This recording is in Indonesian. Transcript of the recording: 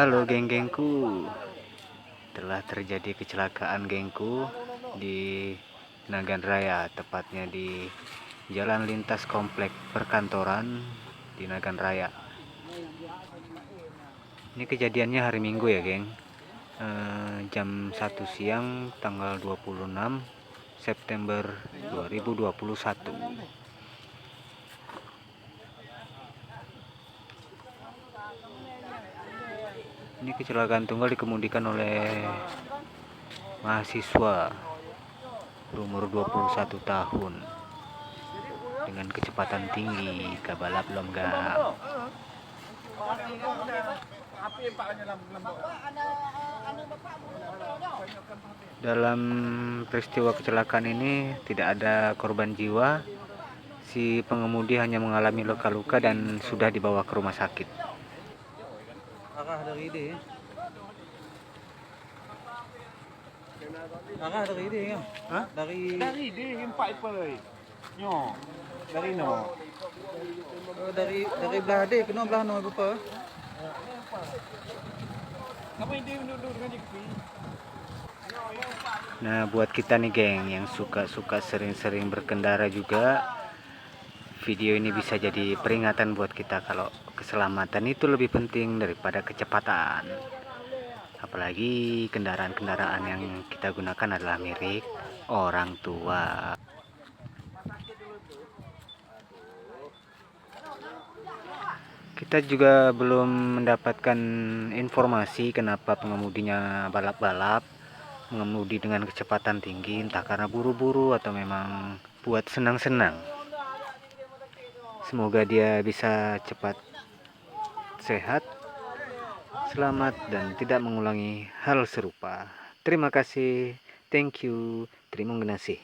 Halo geng-gengku, telah terjadi kecelakaan gengku di Nagan Raya, tepatnya di jalan lintas komplek perkantoran di Nagan Raya. Ini kejadiannya hari Minggu ya geng, jam 1 siang tanggal 26 September 2021. Ini kecelakaan tunggal dikemudikan oleh mahasiswa berumur 21 tahun dengan kecepatan tinggi, kabalap lomgam. Dalam peristiwa kecelakaan ini tidak ada korban jiwa. Si pengemudi hanya mengalami luka-luka dan sudah dibawa ke rumah sakit. Arah dari ini. Arah dari ini ya. Hah? Dari Dari empat pergi. Nyo. Dari no. dari belah ade kena belah no apa? Apa ini duduk dengan jepi? Nah, buat kita nih geng yang suka sering-sering berkendara juga, video ini bisa jadi peringatan buat kita kalau keselamatan itu lebih penting daripada kecepatan. Apalagi kendaraan-kendaraan yang kita gunakan adalah milik orang tua. Kita juga belum mendapatkan informasi kenapa pengemudinya balap-balap, mengemudi dengan kecepatan tinggi, entah karena buru-buru atau memang buat senang-senang. Semoga dia bisa cepat sehat, selamat, dan tidak mengulangi hal serupa. Terima kasih, thank you, terima kasih.